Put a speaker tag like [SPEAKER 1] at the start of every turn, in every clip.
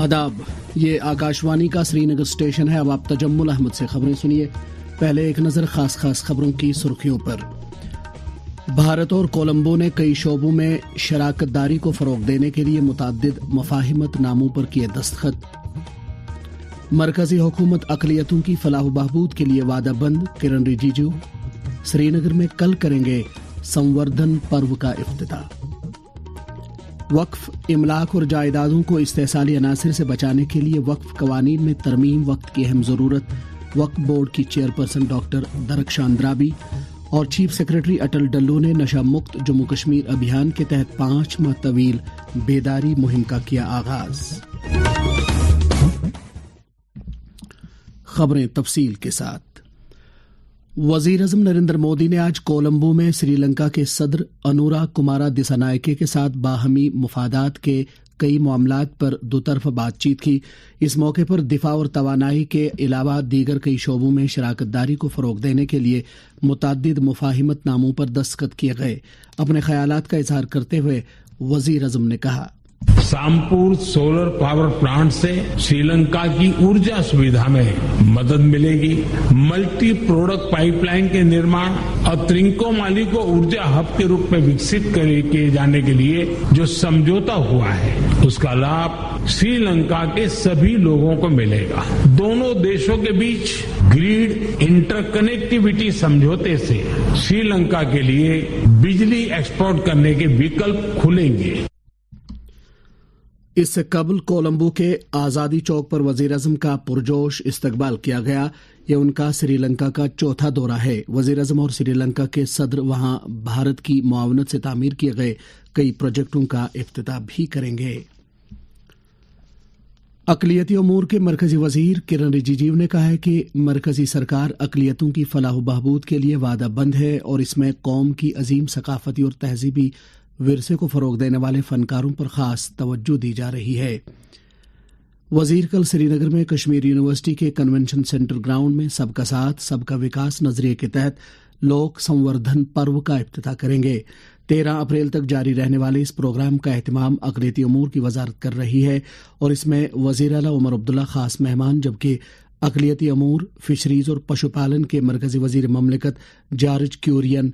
[SPEAKER 1] आदाब, ये आकाशवाणी का श्रीनगर स्टेशन है। अब आप तजम्मुल अहमद से खबरें सुनिए। पहले एक नज़र खास खबरों की सुर्खियों पर। भारत और कोलंबो ने कई शोबों में शराकतदारी को फरोग देने के लिए मुतअद्दिद मुफाहिमत नामों पर किए दस्तखत। मरकजी हुकूमत अक़लियतों की फलाह बहबूद के लिए वादाबंद, किरण रिजिजू श्रीनगर में कल करेंगे संवर्धन पर्व का इफ्तिताह। वक्फ, इमलाक और जायदादों को इस्तेसाली अनासिर से बचाने के लिए वक्फ कवानीन में तरमीम वक्त की अहम ज़रूरत। वक्फ बोर्ड की चेयरपर्सन डॉक्टर दरख्शां अंद्राबी और चीफ सेक्रेटरी अटल डल्लू ने नशा मुक्त जम्मू कश्मीर अभियान के तहत 5 माह तवील बेदारी मुहिम का किया आगाज। खबरें तफसील के साथ। वजीर आज़म नरेंद्र मोदी ने आज कोलंबो में श्रीलंका के सदर अनुरा कुमारा दिसानायके के साथ बाहमी मुफादात के कई मामलात पर दोतरफा बातचीत की। इस मौके पर दिफा और तवानाई के अलावा दीगर कई शोबों में शराकतदारी को फरोग देने के लिए मुतअद्दिद मुफाहिमत नामों पर दस्तखत किए गए। अपने ख्यालात का इजहार करते हुए वजीर आज़म ने कहा,
[SPEAKER 2] सामपुर सोलर पावर प्लांट से श्रीलंका की ऊर्जा सुविधा में मदद मिलेगी। मल्टी प्रोडक्ट पाइपलाइन के निर्माण और त्रिंकोमाली को ऊर्जा हब के रूप में विकसित किए जाने के लिए जो समझौता हुआ है, उसका लाभ श्रीलंका के सभी लोगों को मिलेगा। दोनों देशों के बीच ग्रिड इंटरकनेक्टिविटी समझौते से श्रीलंका के लिए बिजली एक्सपोर्ट करने के विकल्प खुलेंगे।
[SPEAKER 1] इससे कबल कोलंबो के आज़ादी चौक पर वजीर आज़म का पुरजोश इस्तकबाल किया गया। यह उनका श्रीलंका का चौथा दौरा है। वजीर आज़म और श्रीलंका के सदर वहां भारत की मुआवनत से तामीर किए गए कई प्रोजेक्टों का इफ्तिताह भी करेंगे। अक़लियती उमूर के मरकजी वजीर किरण रिजिजू ने कहा है कि मरकजी सरकार अक़लियतों की फलाह बहबूद के लिए वादाबंद है और इसमें कौम की अजीम सकाफती और तहजीबी विरसे को फरोग देने वाले फनकारों पर खास तवज्जो दी जा रही है। वजीर कल श्रीनगर में कश्मीर यूनिवर्सिटी के कन्वेंशन सेंटर ग्राउंड में सबका साथ सबका विकास नजरिए के तहत लोक संवर्धन पर्व का इफ्तिताह करेंगे। 13 अप्रैल तक जारी रहने वाले इस प्रोग्राम का एहतमाम अक़लियती उमूर की वजारत कर रही है और इसमें वजीर आला उमर अब्दुल्ला खास मेहमान, जबकि अक़लियती उमूर, फिशरीज और पशुपालन के मरकजी वजीर ममलिकत जॉर्ज क्यूरियन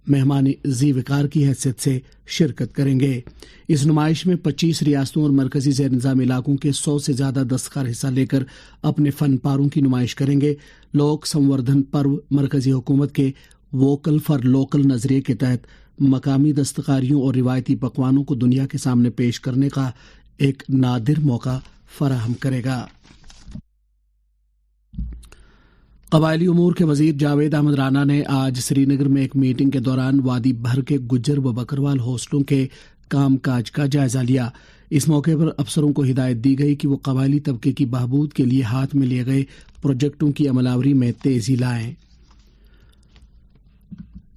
[SPEAKER 1] मेहमान जी विकार की हैसियत से शिरकत करेंगे। इस नुमाइश में 25 रियासतों और मरकजी ज़ेर निज़ाम इलाकों के 100 से ज्यादा दस्तकार हिस्सा लेकर अपने फन पारों की नुमाइश करेंगे। लोक संवर्धन पर्व मरकजी हुकूमत के वोकल फॉर लोकल नजरिए के तहत मकामी दस्तकारियों और रिवायती पकवानों को दुनिया के सामने पेश करने का एक नादिर मौका फराहम करेगा। कबायली उमूर के वजीर जावेद अहमद राना ने आज श्रीनगर में एक मीटिंग के दौरान वादी भर के गुज्जर व बकरवाल हॉस्टलों के कामकाज का जायजा लिया। इस मौके पर अफसरों को हिदायत दी गई कि वो कबायली तबके की बहबूद के लिए हाथ में लिए गए प्रोजेक्टों की अमलावरी में तेजी लाएं।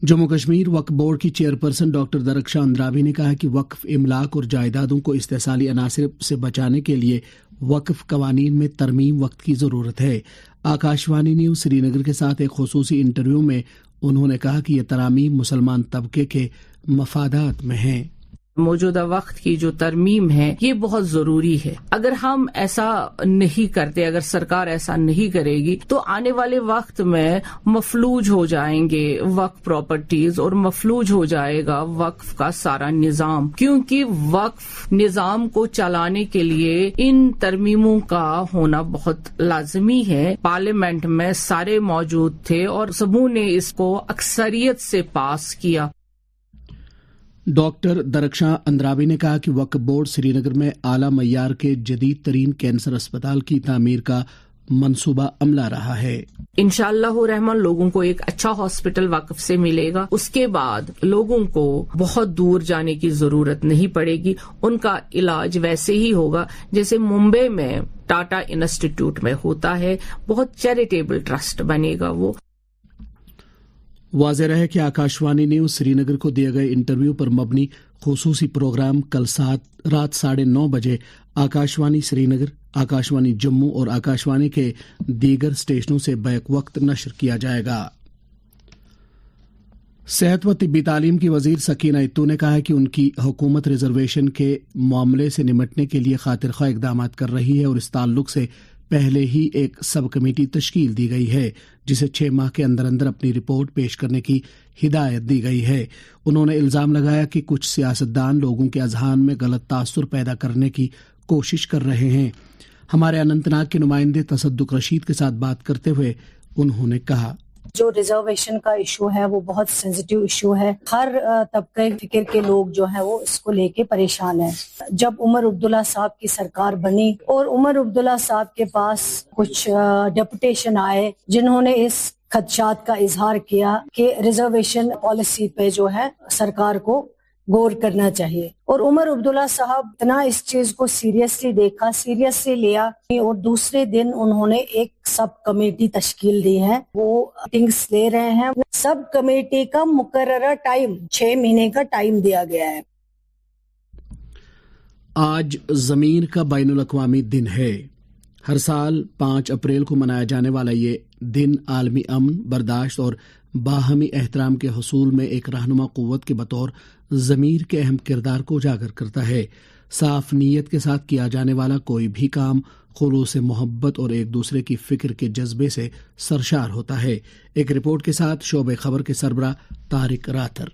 [SPEAKER 1] जम्मू कश्मीर वक्फ बोर्ड की चेयरपर्सन डॉक्टर दरख्शां अंद्राबी ने कहा कि वक्फ, इमलाक और जायदादों को इस्तेसाली अनासिर से बचाने के लिए वक्फ कवानीन में तरमीम वक्त की जरूरत है। आकाशवाणी न्यूज श्रीनगर के साथ एक खुसूसी इंटरव्यू में उन्होंने कहा कि यह तरामीम मुसलमान तबके के मफादात में हैं।
[SPEAKER 3] मौजूदा वक्त की जो तरमीम है ये बहुत जरूरी है। अगर हम ऐसा नहीं करते, अगर सरकार ऐसा नहीं करेगी तो आने वाले वक्त में मफलूज हो जाएंगे वक्फ प्रॉपर्टीज और मफलूज हो जाएगा वक्फ का सारा निजाम, क्योंकि वक्फ निजाम को चलाने के लिए इन तरमीमों का होना बहुत लाजमी है। पार्लियामेंट में सारे मौजूद थे और सबों ने इसको अक्सरियत से पास किया।
[SPEAKER 1] डॉक्टर दरख्शां अंद्राबी ने कहा कि वक्फ बोर्ड श्रीनगर में आला मय्यार के जदीद तरीन कैंसर अस्पताल की तामीर का मंसूबा अमला रहा है।
[SPEAKER 3] इंशाअल्लाह रहमान लोगों को एक अच्छा हॉस्पिटल वक्फ से मिलेगा। उसके बाद लोगों को बहुत दूर जाने की जरूरत नहीं पड़ेगी। उनका इलाज वैसे ही होगा जैसे मुंबई में टाटा इंस्टीट्यूट में होता है। बहुत चैरिटेबल ट्रस्ट बनेगा वो।
[SPEAKER 1] वाज़ेह है कि आकाशवाणी न्यूज श्रीनगर को दिए गए इंटरव्यू पर मबनी खुसूसी प्रोग्राम कल रात 9:30 बजे आकाशवाणी श्रीनगर, आकाशवाणी जम्मू और आकाशवाणी के दीगर स्टेशनों से बैक वक्त नशर किया जाएगा। صحت و طبی تعلیم کی وزیر سکینہ اتو نے کہا ہے کہ ان کی حکومت ریزرویشن کے معاملے سے نمٹنے کے لیے خاطر خواہ اقدامات کر رہی ہے اور اس تعلق سے پہلے ہی ایک سب کمیٹی تشکیل دی گئی ہے جسے 6 ماہ کے اندر اندر اپنی رپورٹ پیش کرنے کی ہدایت دی گئی ہے۔ انہوں نے الزام لگایا کہ کچھ سیاستدان لوگوں کے اذہان میں غلط تاثر پیدا کرنے کی کوشش کر رہے ہیں۔ ہمارے اننت ناگ کے نمائندے تصدق رشید کے ساتھ بات کرتے ہوئے انہوں نے کہا،
[SPEAKER 4] جو ریزرویشن کا ایشو ہے وہ بہت سینسیٹیو ایشو ہے۔ ہر طبقے فکر کے لوگ جو ہیں وہ اس کو لے کے پریشان ہیں۔ جب عمر عبداللہ صاحب کی سرکار بنی اور عمر عبداللہ صاحب کے پاس کچھ ڈیپوٹیشن آئے جنہوں نے اس خدشات کا اظہار کیا کہ ریزرویشن پالیسی پہ جو ہے سرکار کو غور کرنا چاہیے، اور عمر عبداللہ صاحب اتنا اس چیز کو سیریسلی دیکھا، سیریسلی لیا، اور دوسرے دن انہوں نے ایک سب کمیٹی تشکیل دی ہے۔ وہ میٹنگز لے رہے ہیں۔ سب کمیٹی کا مقررہ ٹائم 6 مہینے کا ٹائم دیا گیا ہے۔
[SPEAKER 1] آج زمین کا بین الاقوامی دن ہے۔ ہر سال 5 اپریل کو منایا جانے والا یہ دن عالمی امن، برداشت اور باہمی احترام کے حصول میں ایک رہنما قوت کے بطور ضمیر کے اہم کردار کو اجاگر کرتا ہے۔ صاف نیت کے ساتھ کیا جانے والا کوئی بھی کام خلوص محبت اور ایک دوسرے کی فکر کے جذبے سے سرشار ہوتا ہے۔ ایک رپورٹ کے ساتھ شعبہ خبر کے سربراہ طارق راتھر۔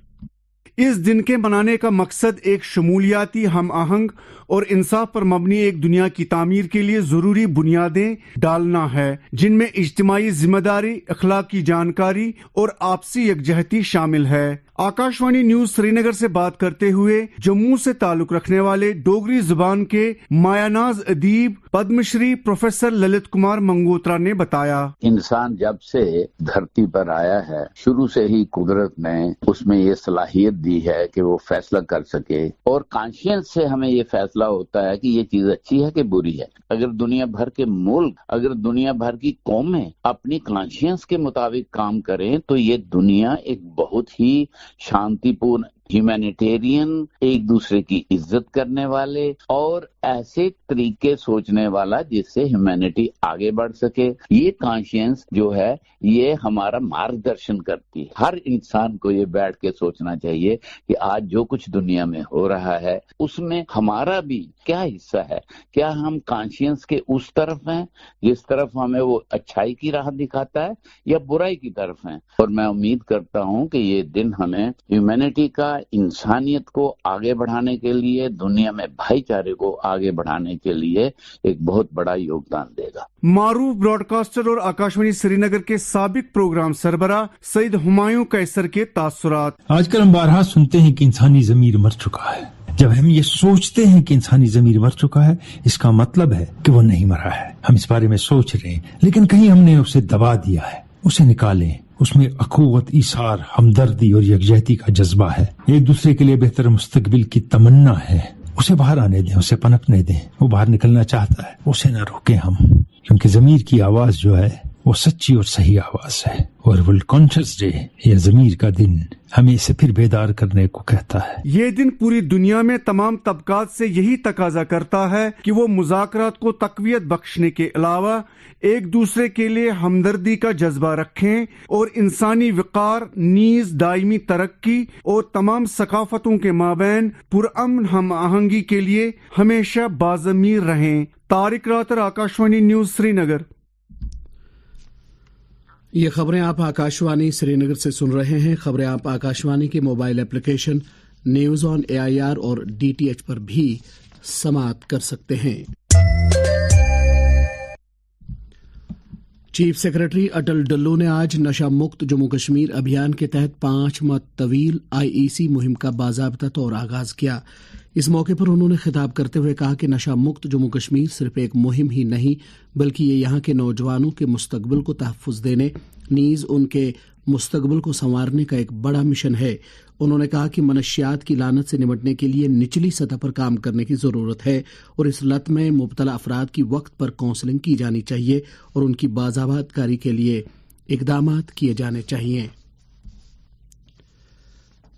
[SPEAKER 5] اس دن کے منانے کا مقصد ایک شمولیاتی، ہم آہنگ اور انصاف پر مبنی ایک دنیا کی تعمیر کے لیے ضروری بنیادیں ڈالنا ہے، جن میں اجتماعی ذمہ داری، اخلاقی جانکاری اور آپسی یکجہتی شامل ہے۔ آکاشوانی نیوز سری نگر سے بات کرتے ہوئے جموں سے تعلق رکھنے والے ڈوگری زبان کے مایا ناز ادیب پدم شری پروفیسر للت کمار منگوترا نے بتایا،
[SPEAKER 6] انسان جب سے دھرتی پر آیا ہے، شروع سے ہی قدرت نے اس میں یہ صلاحیت دی ہے کہ وہ فیصلہ کر سکے، اور کانشینس سے ہمیں یہ فیصلہ ہوتا ہے کہ یہ چیز اچھی ہے کہ بری ہے۔ اگر دنیا بھر کے ملک، اگر دنیا بھر کی قومیں اپنی کانشینس کے مطابق کام کریں تو یہ دنیا ایک بہت ہی شانتی پورن، ہیومینیٹیرین، ایک دوسرے کی عزت کرنے والے اور ایسے طریقے سوچنے والا جس سے ہیومینٹی آگے بڑھ سکے، یہ کانشینس جو ہے یہ ہمارا مارگ درشن کرتی ہے۔ ہر انسان کو یہ بیٹھ کے سوچنا چاہیے کہ آج جو کچھ دنیا میں ہو رہا ہے اس میں ہمارا بھی کیا حصہ ہے۔ کیا ہم کانشینس کے اس طرف ہیں جس طرف ہمیں وہ اچھائی کی راہ دکھاتا ہے، یا برائی کی طرف ہیں؟ اور میں امید کرتا ہوں کہ یہ دن ہمیں ہیومینٹی کا، انسانیت کو آگے بڑھانے کے لیے، دنیا میں بھائی چارے کو آگے بڑھانے کے لیے ایک بہت بڑا یوگدان دے گا۔
[SPEAKER 5] معروف براڈ کاسٹر اور آکاشوانی سری نگر کے سابق پروگرام سربراہ سید ہمایوں قیصر کے تاثرات۔
[SPEAKER 7] آج کل ہم بارہا سنتے ہیں کہ انسانی ضمیر مر چکا ہے۔ جب ہم یہ سوچتے ہیں کہ انسانی ضمیر مر چکا ہے، اس کا مطلب ہے کہ وہ نہیں مرا ہے۔ ہم اس بارے میں سوچ رہے ہیں، لیکن کہیں ہم نے اسے دبا دیا ہے۔ اسے نکالیں، اس میں اخوت، ایثار، ہمدردی اور یکجہتی کا جذبہ ہے، ایک دوسرے کے لیے بہتر مستقبل کی تمنا ہے۔ اسے باہر آنے دیں، اسے پنپنے دیں۔ وہ باہر نکلنا چاہتا ہے، اسے نہ روکیں ہم، کیونکہ ضمیر کی آواز جو ہے وہ سچی اور صحیح آواز ہے۔ اور ورلڈ کانشس ڈے یا ضمیر کا دن ہمیں اسے پھر بیدار کرنے کو کہتا ہے۔
[SPEAKER 5] یہ دن پوری دنیا میں تمام طبقات سے یہی تقاضا کرتا ہے کہ وہ مذاکرات کو تقویت بخشنے کے علاوہ ایک دوسرے کے لیے ہمدردی کا جذبہ رکھیں اور انسانی وقار نیز دائمی ترقی اور تمام ثقافتوں کے مابین پرامن ہم آہنگی کے لیے ہمیشہ باضمیر رہیں۔ طارق راتر، آکاشوانی نیوز سری نگر۔
[SPEAKER 1] یہ خبریں آپ آکاشوانی سری نگر سے سن رہے ہیں۔ خبریں آپ آکاشوانی کے mobile application news on AIR اور DTH پر بھی سماعت کر سکتے ہیں۔ چیف سیکرٹری اٹل ڈلو نے آج نشہ مکت جموں کشمیر ابھیان کے تحت 5 ماہ طویل IEC مہم کا باضابطہ طور آغاز کیا۔ اس موقع پر انہوں نے خطاب کرتے ہوئے کہا کہ نشہ مکت جموں کشمیر صرف ایک مہم ہی نہیں بلکہ یہ یہاں کے نوجوانوں کے مستقبل کو تحفظ دینے، نیز ان کے مستقبل کو سنوارنے کا ایک بڑا مشن ہے۔ انہوں نے کہا کہ منشیات کی لعنت سے نمٹنے کے لیے نچلی سطح پر کام کرنے کی ضرورت ہے اور اس لت میں مبتلا افراد کی وقت پر کونسلنگ کی جانی چاہیے اور ان کی باضابطہ کاری کے لیے اقدامات کیے جانے چاہیے۔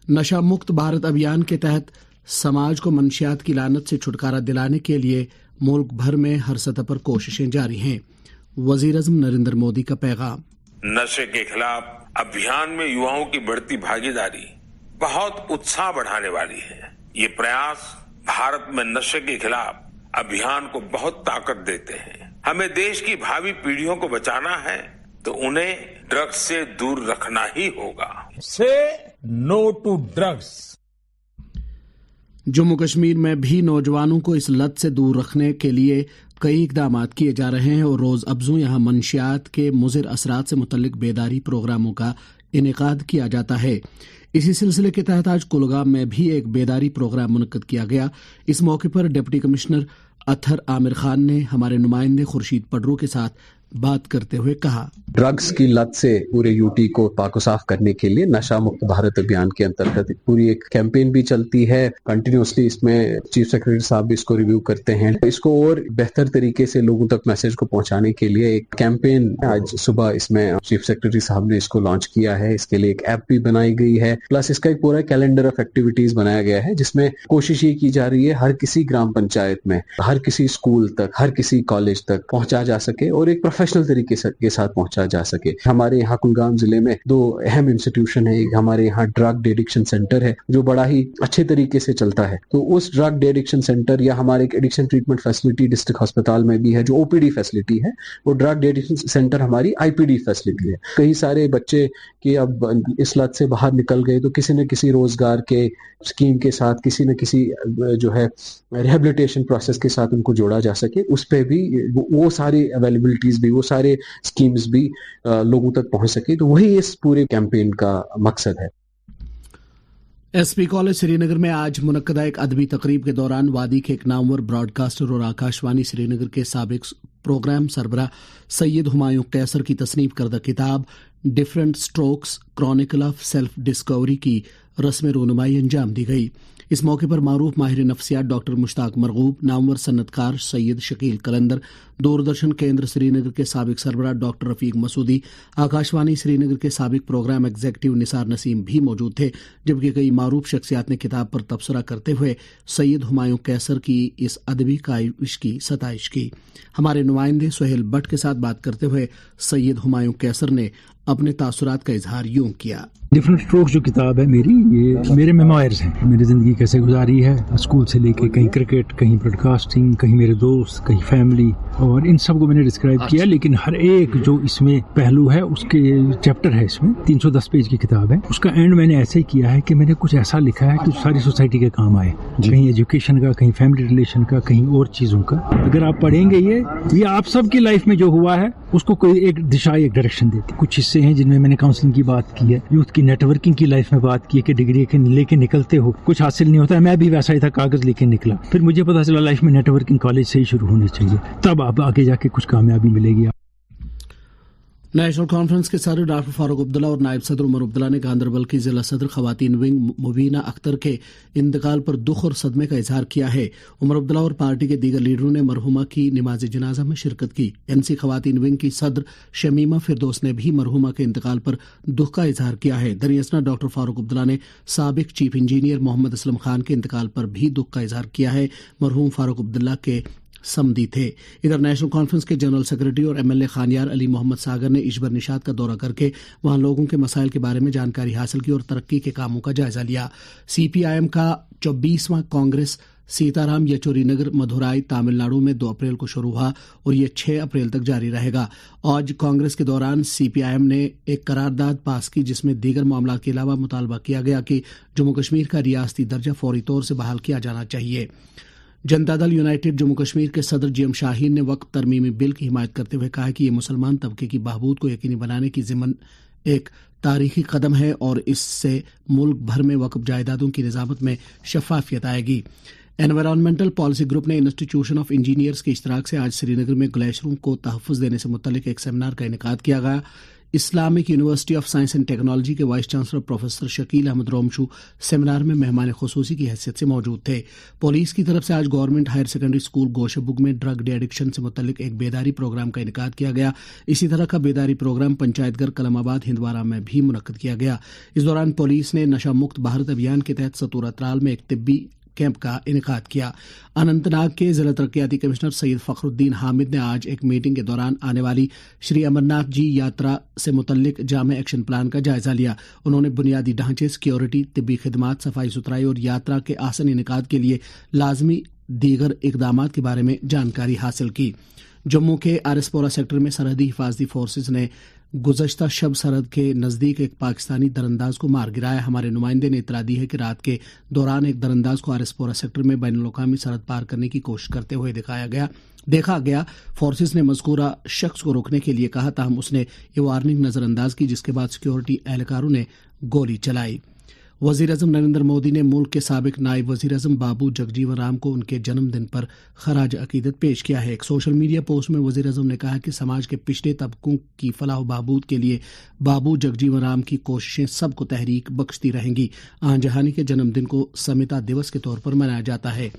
[SPEAKER 1] نشہ مکت بھارت ابھیان کے تحت سماج کو منشیات کی لعنت سے چھٹکارا دلانے کے لیے ملک بھر میں ہر سطح پر کوششیں جاری ہیں۔ وزیر اعظم نریندر مودی کا پیغام۔
[SPEAKER 2] नशे के खिलाफ अभियान में युवाओं की बढ़ती भागीदारी बहुत उत्साह बढ़ाने वाली है। ये प्रयास भारत में नशे के खिलाफ अभियान को बहुत ताकत देते हैं। हमें देश की भावी पीढ़ियों को बचाना है तो उन्हें ड्रग्स से दूर रखना ही होगा।
[SPEAKER 8] Say no to drugs.
[SPEAKER 1] Jammu Kashmir में भी नौजवानों को इस लत से दूर रखने के लिए कई इकदाम किए जा रहे हैं और रोज अफजों यहाँ मंशियात के मुज़िर असरात से मुतल्लिक बेदारी प्रोग्रामों का इनेकाद किया जाता है। इसी सिलसिले के तहत आज कुलगाम में भी एक बेदारी प्रोग्राम मुनक्कद किया गया। इस मौके पर डिप्टी कमिश्नर अतहर आमिर खान ने हमारे नुमाइंदे खुर्शीद पडरू के साथ बात करते हुए कहा,
[SPEAKER 9] ड्रग्स की लत से पूरे यूटी को पाको साफ करने के लिए नशा मुक्त भारत अभियान के अंतर्गत पूरी एक कैंपेन भी चलती है। कंटिन्यूसली इसमें चीफ सेक्रेटरी साहब भी इसको रिव्यू करते हैं। इसको और बेहतर तरीके से लोगों तक मैसेज को पहुंचाने के लिए एक कैंपेन आज सुबह इसमें चीफ सेक्रेटरी साहब ने इसको लॉन्च किया है। इसके लिए एक ऐप भी बनाई गई है, प्लस इसका एक पूरा कैलेंडर ऑफ एक्टिविटीज बनाया गया है जिसमें कोशिश ये की जा रही है हर किसी ग्राम पंचायत में, हर किसी स्कूल तक, हर किसी कॉलेज तक पहुंचा जा सके और एक प्रोफेशनल तरीके के साथ पहुंचा जा सके। हमारे यहाँ कुलगाम जिले में 2 अहम इंस्टीट्यूशन है। एक हमारे यहाँ ड्रग एडिक्शन सेंटर है जो बड़ा ही अच्छे तरीके से चलता है। तो उस ड्रग एडिक्शन सेंटर या हमारे एक एडिक्शन ट्रीटमेंट फैसिलिटी डिस्ट्रिक्ट अस्पताल में भी है जो ओपीडी फैसिलिटी है। वो ड्रग एडिक्शन सेंटर हमारी आईपीडी फैसिलिटी है। कई सारे बच्चे कि अब इस लत से बाहर निकल गए तो किसी न किसी रोजगार के स्कीम के साथ, किसी न किसी जो है रिहेबिलिटेशन प्रोसेस के साथ उनको जोड़ा जा सके, उस पे भी वो सारी अवेलेबिलिटीज भी, वो सारे स्कीम्स भी लोगों तक पहुंच सके। तो वही इस पूरे कैंपेन का मकसद है।
[SPEAKER 1] एसपी कॉलेज श्रीनगर में आज मुनक्कदा एक अदबी तकरीब के दौरान वादी के एक नामवर ब्रॉडकास्टर और आकाशवाणी श्रीनगर के साबिक प्रोग्राम सरबराह सैयद हुमायूं कैसर की तसनीफ करदा किताब different strokes Chronicle of self discovery की रस्म रूनुमाई अंजाम दी गई। इस मौके पर मारूफ माहिर नफ्सियात डॉक्टर मुश्ताक मरगूब, नामवर सन्नतकार सैयद शकील कलंदर, दूरदर्शन केंद्र श्रीनगर के साबिक सरबराह डॉक्टर रफीक मसूदी, आकाशवाणी श्रीनगर के साबिक प्रोग्राम एग्जीक्यूटिव निसार नसीम भी मौजूद थे। जबकि कई मारूफ शख्सियात ने किताब पर तबसरा करते हुए सैयद हुमायूं कैसर की इस अदबी काविश की सताइश की। हमारे नुमाइंदे सुहेल भट्ट के साथ बात करते हुए सैयद हुमायूं कैसर ने अपने तासुरात का इजहार यूं किया।
[SPEAKER 7] डिफरेंट स्ट्रोक्स जो किताब है मेरी, ये मेरे मेमोयर्स हैं। मेरी जिंदगी कैसे गुजारी है, स्कूल से लेके कहीं क्रिकेट, कहीं ब्रॉडकास्टिंग, कहीं मेरे दोस्त, कहीं फैमिली, और इन सब को मैंने डिस्क्राइब किया। लेकिन हर एक जो इसमें पहलू है उसके चैप्टर है, इसमें 310 पेज की किताब है। उसका एंड मैंने ऐसे किया है कि मैंने कुछ ऐसा लिखा है कि सारी सोसाइटी के काम आए, कहीं एजुकेशन का, कहीं फैमिली रिलेशन का, कहीं और चीजों का। अगर आप पढ़ेंगे ये आप सबकी लाइफ में जो हुआ है उसको कोई एक दिशा, एक डायरेक्शन देती। कुछ हिस्से हैं जिनमें मैंने काउंसलिंग की बात की है, यूथ की नेटवर्किंग की लाइफ में बात की है कि डिग्री लेके निकलते हो कुछ हासिल नहीं होता है। मैं भी वैसा ही था, कागज लेके निकला, फिर मुझे पता चला लाइफ में नेटवर्किंग कॉलेज से ही शुरू होनी चाहिए, तब आप आगे जाके कुछ कामयाबी मिलेगी।
[SPEAKER 1] नेशनल कॉन्फ्रेंस के सदर डॉक्टर फारूक अब्दुल्ला और नायब सदर उमर अब्दुल्ला ने गांधरबल की जिला सदर खवातीन विंग मुबीना अख्तर के इंतकाल पर दुख और सदमे का इजहार किया है। उमर अब्दुल्ला और पार्टी के दीगर लीडरों ने मरहुमा की नमाज जनाजा में शिरकत की। एनसी खवातीन विंग की सदर शमीमा फिरदौस ने भी मरहुमा के इंतकाल पर दुख का इजहार किया है। दरियासना डॉक्टर फारूक अब्दुल्ला ने साबिक चीफ इंजीनियर मोहम्मद असलम खान के इंतकाल पर भी दुख का इजहार किया है। मरहूम फारूक अब्दुल्ला के समदी थे। इधर नेशनल कॉन्फ्रेंस के जनरल सेक्रेटरी और एमएलए खानियार अली मोहम्मद सागर ने इशबर निशात का दौरा करके वहां लोगों के मसाइल के बारे में जानकारी हासिल की और तरक्की के कामों का जायजा लिया। सीपीआईएम का 24वां कांग्रेस सीताराम येचुरी नगर मधुराई तमिलनाडु में 2 अप्रैल को शुरू हुआ और ये 6 अप्रैल तक जारी रहेगा। आज कांग्रेस के दौरान सीपीआईएम ने एक करारदाद पास की जिसमें दीगर मामला के अलावा मुतालबा किया गया कि जम्मू कश्मीर का रियासती दर्जा फौरी तौर से बहाल किया जाना चाहिए। जनता दल यूनाइटेड जम्मू कश्मीर के सदर जीएम शाहीन ने वक्फ तरमीमी बिल की हिमायत करते हुए कहा कि ये मुसलमान तबके की बहबूद को यकीनी बनाने की ज़िम्मन एक तारीखी कदम है और इससे मुल्क भर में वक्फ जायदादों की निज़ामत में शफाफियत आएगी। एनवायरमेंटल पॉलिसी ग्रुप ने इंस्टीट्यूशन ऑफ इंजीनियर्स के इश्तराक से आज श्रीनगर में ग्लेशियरों को तहफ़्फ़ुज़ देने से मुतल्लिक एक सेमिनार का इनेकाद किया गया। Islamic university of science and technology के vice chancellor professor Shakeel Ahmed Romshoo seminar में मेहमान खुसूसी की हैसियत से मौजूद थे। पुलिस की तरफ से आज गवर्नमेंट हायर सेकेंडरी स्कूल गोशबुग में ड्रग डे एडिक्शन से मुतल्लिक एक बेदारी प्रोग्राम का इनेकाद किया गया। इसी तरह का बेदारी प्रोग्राम पंचायतघर कलमाबाद हिंदवारा में भी मुनक्कद किया गया। इस दौरान पुलिस ने नशा मुक्त भारत अभियान के तहत सतूरा त्राल में एक तिब्बी कैंप का इनेकाद किया। अनंतनाग के जिला तरक्याती कमिश्नर सैयद फखरुद्दीन हामिद ने आज एक मीटिंग के दौरान आने वाली श्री अमरनाथ जी यात्रा से मुतल्लिक जामे एक्शन प्लान का जायजा लिया। उन्होंने बुनियादी ढांचे, सिक्योरिटी, तिब्बी खिदमात, सफाई सुथराई और यात्रा के आसन इनेकाद के लिए लाजमी दीगर इकदामात के बारे में जानकारी हासिल की। जम्मू के आरएसपोरा सेक्टर में सरहदी हिफाजती फोर्सेज ने गुज़श्ता शब सरहद के नज़दीक एक पाकिस्तानी दरअंदाज को मार गिराया। हमारे नुमाइंदे ने इतला दी है कि रात के दौरान एक दरअंदाज को आरएसपोरा सेक्टर में बैनुल-अक़वामी सरहद पार करने की कोशिश करते हुए देखा गया। फोर्सेज ने मज़कूरा शख्स को रोकने के लिए कहा, ताहम उसने ये वार्निंग नज़रअंदाज की, जिसके बाद सिक्योरिटी एहलकारों ने गोली चलाई। वज़ीर-ए-आज़म नरेंद्र मोदी ने मुल्क के साबिक नायब वज़ीर-ए-आज़म बाबू जगजीवन राम को उनके जन्मदिन पर खराज अकीदत पेश किया है। एक सोशल मीडिया पोस्ट में वज़ीर-ए-आज़म ने कहा कि समाज के पिछड़े तबकों की फलाह बहबूद के लिए बाबू जगजीवन राम की कोशिशें सबको तहरीक बख्शती रहेंगी। आन जहानी के जन्मदिन को समता दिवस के तौर पर मनाया जाता है।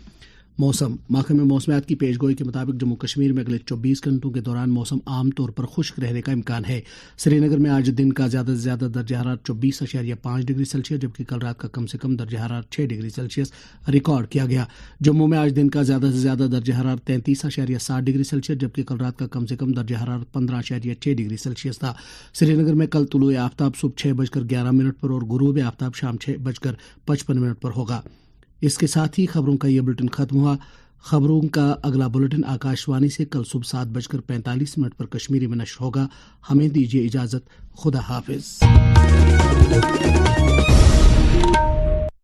[SPEAKER 1] मौसम महकमे मौसमियात की पेशगोई के मुताबिक जम्मू कश्मीर में अगले 24 घंटों के दौरान मौसम आम तौर पर खुश्क रहने का इम्कान है। श्रीनगर में आज दिन का ज़्यादा से ज़्यादा दर्जा हरारत 24.5 डिग्री सेल्सियस, जबकि कल रात का कम से कम दर्जा हरारत 6 डिग्री सेल्सियस रिकॉर्ड किया गया। जम्मू में आज दिन का ज़्यादा से ज़्यादा दर्जा हरारत 33.7 डिग्री सेल्सियस, जबकि कल रात का कम से कम दर्जा हरारत 15.6 डिग्री सेल्सियस था। श्रीनगर में कल तुलुए आफ्ताब सुबह 6:11 पर और गुरूब आफ्ताब शाम 6:55 पर होगा। इसके साथ ही खबरों का यह बुलेटिन खत्म हुआ। खबरों का अगला बुलेटिन आकाशवाणी से कल सुबह 7:45 पर कश्मीरी में नश्र होगा। हमें दीजिए इजाजत। खुदा हाफिज।